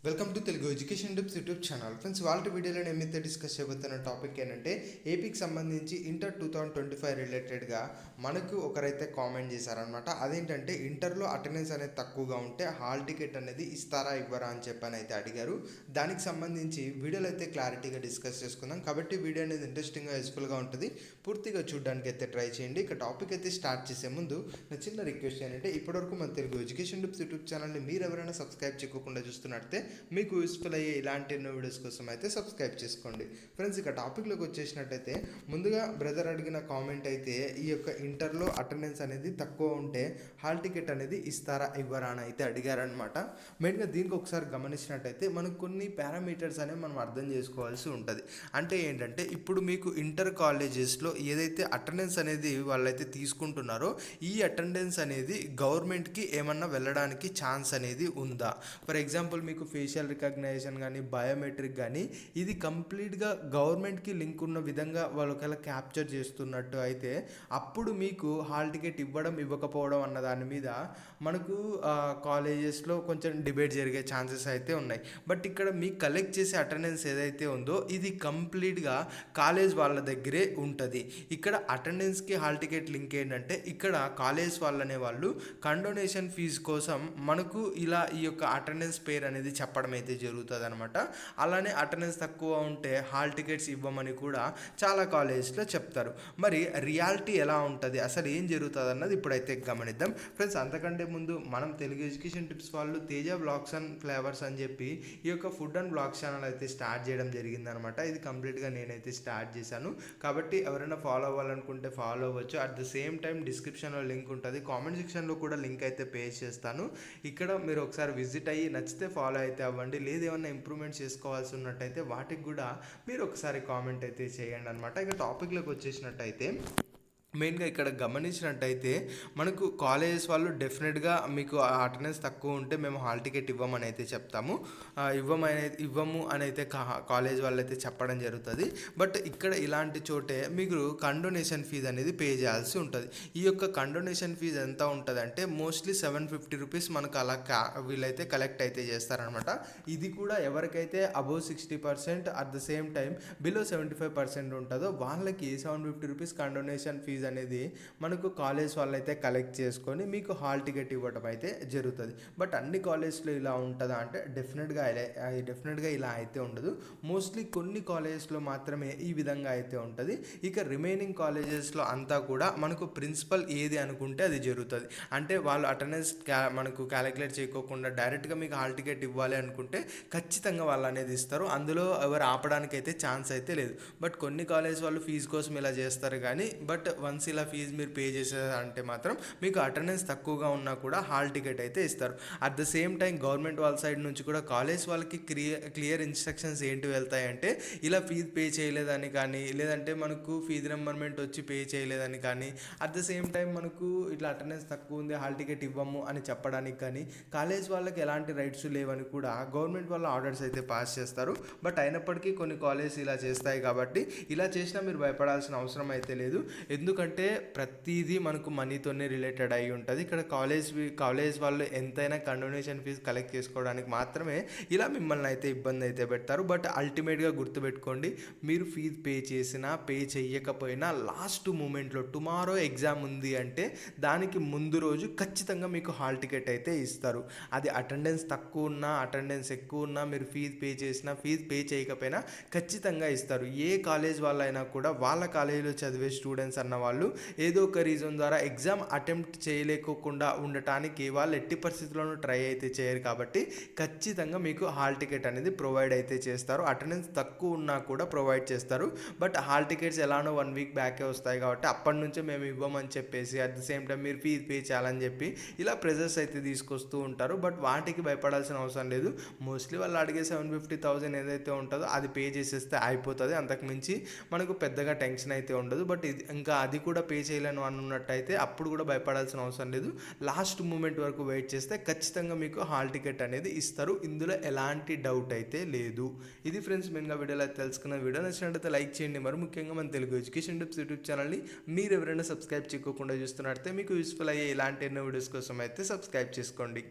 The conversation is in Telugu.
Welcome to Telugu education tips YouTube channel. Friends, వాళ్ళ వీడియోలో నేను మీతో డిస్కస్ చేయబోతున్న టాపిక్ ఏంటంటే ఏపీకి సంబంధించి ఇంటర్ 2025 రిలేటెడ్గా మనకు ఒకరైతే కామెంట్ చేశారనమాట. అదేంటంటే ఇంటర్లో అటెండెన్స్ అనేది తక్కువగా ఉంటే హాల్ టికెట్ అనేది ఇస్తారా ఇవ్వరా అని చెప్పని అయితే అడిగారు. దానికి సంబంధించి వీడియోలో అయితే క్లారిటీగా డిస్కస్ చేసుకుందాం. కాబట్టి వీడియో అనేది ఇంట్రెస్టింగ్గా యూస్ఫుల్గా ఉంటుంది. పూర్తిగా చూడడానికి అయితే ట్రై చేయండి. ఇక టాపిక్ అయితే స్టార్ట్ చేసే ముందు నా చిన్న రిక్వెస్ట్ ఏంటంటే ఇప్పటివరకు మన తెలుగు ఎడ్యుకేషన్ టిప్స్ యూట్యూబ్ ఛానల్ని మీరు ఎవరైనా సబ్స్క్రైబ్ చేయకుండా చూస్తున్నట్టే మీకు యూస్ఫుల్ అయ్యే ఇలాంటి ఎన్నో వీడియోస్ కోసం అయితే సబ్స్క్రైబ్ చేసుకోండి. ఫ్రెండ్స్, ఇక టాపిక్లోకి వచ్చేసినట్టయితే ముందుగా బ్రదర్ అడిగిన కామెంట్ అయితే ఈ యొక్క ఇంటర్లో అటెండెన్స్ అనేది తక్కువ ఉంటే హాల్ టికెట్ అనేది ఇస్తారా ఇవ్వరా అని అయితే అడిగారనమాట. మెయిన్గా దీనికి ఒకసారి గమనించినట్టయితే మనకు కొన్ని పారామీటర్స్ అనేవి మనం అర్థం చేసుకోవాల్సి ఉంటుంది. అంటే ఏంటంటే ఇప్పుడు మీకు ఇంటర్ కాలేజెస్లో ఏదైతే అటెండెన్స్ అనేది వాళ్ళైతే తీసుకుంటున్నారో ఈ అటెండెన్స్ అనేది గవర్నమెంట్కి ఏమన్నా వెళ్ళడానికి ఛాన్స్ అనేది ఉందా? ఫర్ ఎగ్జాంపుల్ మీకు ఫేషియల్ రికగ్నైజేషన్ కానీ బయోమెట్రిక్ కానీ ఇది కంప్లీట్గా గవర్నమెంట్కి లింక్ ఉన్న విధంగా వాళ్ళు ఒకవేళ క్యాప్చర్ చేస్తున్నట్టు అయితే అప్పుడు మీకు హాల్ టికెట్ ఇవ్వడం ఇవ్వకపోవడం అన్న దాని మీద మనకు కాలేజెస్లో కొంచెం డిబేట్ జరిగే ఛాన్సెస్ అయితే ఉన్నాయి. బట్ ఇక్కడ మీకు కలెక్ట్ చేసే అటెండెన్స్ ఏదైతే ఉందో ఇది కంప్లీట్గా కాలేజ్ వాళ్ళ దగ్గరే ఉంటుంది. ఇక్కడ అటెండెన్స్కి హాల్ టికెట్ లింక్ ఏంటంటే ఇక్కడ కాలేజ్ వాళ్ళనే వాళ్ళు కండోనేషన్ ఫీజు కోసం మనకు ఇలా ఈ యొక్క అటెండెన్స్ పేరు అనేది చెప్పడం అయితే జరుగుతుంది అనమాట. అలానే అటెండెన్స్ తక్కువ ఉంటే హాల్ టికెట్స్ ఇవ్వమని కూడా చాలా కాలేజెస్లో చెప్తారు. మరి రియాలిటీ ఎలా ఉంటుంది, అసలు ఏం జరుగుతుంది అన్నది ఇప్పుడైతే గమనిద్దాం. ఫ్రెండ్స్, అంతకంటే ముందు మనం తెలుగు ఎడ్యుకేషన్ టిప్స్ వాళ్ళు తేజ బ్లాగ్స్ అండ్ ఫ్లేవర్స్ అని చెప్పి ఈ యొక్క ఫుడ్ అండ్ బ్లాగ్స్ ఛానల్ అయితే స్టార్ట్ చేయడం జరిగిందనమాట. ఇది కంప్లీట్గా నేనైతే స్టార్ట్ చేశాను. కాబట్టి ఎవరైనా ఫాలో అవ్వాలనుకుంటే ఫాలో అవ్వచ్చు. అట్ ద సేమ్ టైం డిస్క్రిప్షన్లో లింక్ ఉంటుంది, కామెంట్ సెక్షన్లో కూడా లింక్ అయితే పేస్ట్ చేస్తాను. ఇక్కడ మీరు ఒకసారి విజిట్ అయ్యి నచ్చితే ఫాలో అయితే అవ్వండి. లేదు ఏమన్నా ఇంప్రూవ్మెంట్ చేసుకోవాల్సి ఉన్నట్టయితే వాటికి కూడా మీరు ఒకసారి కామెంట్ అయితే చేయండి అనమాట. ఇక టాపిక్లోకి వచ్చేసినట్టయితే మెయిన్గా ఇక్కడ గమనించినట్టయితే మనకు కాలేజెస్ వాళ్ళు డెఫినెట్గా మీకు అటెండెన్స్ తక్కువ ఉంటే మేము హాల్ టికెట్ ఇవ్వమని అయితే చెప్తాము, ఇవ్వము అని అయితే కాలేజ్ వాళ్ళు అయితే చెప్పడం జరుగుతుంది. బట్ ఇక్కడ ఇలాంటి చోటే మీరు కండోనేషన్ ఫీజు అనేది పే చేయాల్సి ఉంటుంది. ఈ యొక్క కండోనేషన్ ఫీజు ఎంత ఉంటుంది అంటే మోస్ట్లీ 750 రూపీస్ మనకు అలా వీళ్ళైతే కలెక్ట్ అయితే చేస్తారనమాట. ఇది కూడా ఎవరికైతే above 60% at the same time below 75% ఉంటుందో వాళ్ళకి 750 రూపీస్ కండోనేషన్ ఫీజు అనేది మనకు కాలేజ్ వాళ్ళైతే కలెక్ట్ చేసుకొని మీకు హాల్ టికెట్ ఇవ్వడం అయితే జరుగుతుంది. బట్ అన్ని కాలేజ్లో ఇలా ఉంటుందా అంటే డెఫినెట్గా ఇలా అయితే ఉండదు. మోస్ట్లీ కొన్ని కాలేజెస్లో మాత్రమే ఈ విధంగా అయితే ఉంటుంది. ఇక రిమైనింగ్ కాలేజెస్లో అంతా కూడా మనకు ప్రిన్సిపల్ ఏది అనుకుంటే అది జరుగుతుంది. అంటే వాళ్ళు అటెండెన్స్ మనకు క్యాలిక్యులేట్ చేయకోకుండా డైరెక్ట్గా మీకు హాల్ టికెట్ ఇవ్వాలి అనుకుంటే ఖచ్చితంగా వాళ్ళు అనేది ఇస్తారు. అందులో ఎవరు ఆపడానికి అయితే ఛాన్స్ అయితే లేదు. బట్ కొన్ని కాలేజ్ వాళ్ళు ఫీజు కోసం ఇలా చేస్తారు కానీ బట్ వన్స్ ఇలా ఫీజు మీరు పే చేసేదంటే మాత్రం మీకు అటెండెన్స్ తక్కువగా ఉన్నా కూడా హాల్ టికెట్ అయితే ఇస్తారు. At the same time government వాళ్ళ సైడ్ నుంచి కూడా కాలేజ్ వాళ్ళకి క్లియర్ ఇన్స్ట్రక్షన్స్ ఏంటి వెళ్తాయంటే ఇలా ఫీజు పే చేయలేదని కానీ లేదంటే మనకు ఫీజు రింబర్స్మెంట్ వచ్చి పే చేయలేదని కానీ అట్ ద సేమ్ టైం మనకు ఇట్లా అటెండెన్స్ తక్కువ ఉంది హాల్ టికెట్ ఇవ్వము అని చెప్పడానికి కానీ కాలేజ్ వాళ్ళకి ఎలాంటి రైట్స్ లేవని కూడా గవర్నమెంట్ వాళ్ళ ఆర్డర్స్ అయితే పాస్ చేస్తారు. బట్ అయినప్పటికీ కొన్ని కాలేజ్ ఇలా చేస్తాయి కాబట్టి ఇలా చేసినా మీరు భయపడాల్సిన అవసరం అయితే లేదు. ఎందుకంటే ప్రతిదీ మనకు మనీతోనే రిలేటెడ్ అయి ఉంటుంది. ఇక్కడ కాలేజ్ వాళ్ళు ఎంతైనా కండోనేషన్ ఫీజు కలెక్ట్ చేసుకోవడానికి మాత్రమే ఇలా మిమ్మల్ని అయితే ఇబ్బంది అయితే పెడతారు. బట్ అల్టిమేట్గా గుర్తుపెట్టుకోండి, మీరు ఫీజు పే చేసినా పే చేయకపోయినా లాస్ట్ మూమెంట్లో టుమారో ఎగ్జామ్ ఉంది అంటే దానికి ముందు రోజు ఖచ్చితంగా మీకు హాల్ టికెట్ అయితే ఇస్తారు. అది అటెండెన్స్ తక్కువ ఉన్నా అటెండెన్స్ ఎక్కువ ఉన్నా మీరు ఫీజు పే చేసినా ఫీజు పే చేయకపోయినా ఖచ్చితంగా ఇస్తారు. ఏ కాలేజ్ వాళ్ళైనా కూడా వాళ్ళ కాలేజీలో చదివే స్టూడెంట్స్ అన్న వాళ్ళు ఏదో ఒక రీజన్ ద్వారా ఎగ్జామ్ అటెంప్ట్ చేయలేకోకుండా ఉండటానికి వాళ్ళు ఎట్టి పరిస్థితుల్లోనూ ట్రై అయితే చేయరు. కాబట్టి ఖచ్చితంగా మీకు హాల్ టికెట్ అనేది ప్రొవైడ్ అయితే చేస్తారు. అటెండెన్స్ తక్కువ ఉన్నా కూడా ప్రొవైడ్ చేస్తారు. బట్ హాల్ టికెట్స్ ఎలానో 1 వీక్ బ్యాకే వస్తాయి కాబట్టి అప్పటి నుంచే మేము ఇవ్వమని చెప్పేసి అట్ ద సేమ్ టైం మీరు ఫీజు పే చేయాలని చెప్పి ఇలా ప్రెజర్స్ అయితే తీసుకొస్తూ ఉంటారు. బట్ వాటికి భయపడాల్సిన అవసరం లేదు. మోస్ట్లీ వాళ్ళు అడిగే 750,000 ఏదైతే ఉంటుందో అది పే చేసేస్తే అయిపోతుంది. అంతకుమించి మనకు పెద్దగా టెన్షన్ అయితే ఉండదు. బట్ ఇది ఇంకా అది కూడా పే చేయలేను అన్నట్టయితే అప్పుడు కూడా భయపడాల్సిన అవసరం లేదు. లాస్ట్ మూమెంట్ వరకు వెయిట్ చేస్తే ఖచ్చితంగా మీకు హాల్ టికెట్ అనేది ఇస్తారు. ఇందులో ఎలాంటి డౌట్ అయితే లేదు. ఇది ఫ్రెండ్స్ మెయిన్గా వీడియోలో తెలుసుకున్న. వీడియో నచ్చినట్టయితే లైక్ చేయండి. మరి ముఖ్యంగా మన తెలుగు ఎడ్యుకేషన్ టిప్స్ యూట్యూబ్ ఛానల్ని మీరు ఎవరైనా సబ్స్క్రైబ్ చేయకుండా చూస్తున్నట్టయితే మీకు యూస్ఫుల్ అయ్యే ఇలాంటి ఎన్నో వీడియోస్ కోసం అయితే సబ్స్క్రైబ్ చేసుకోండి.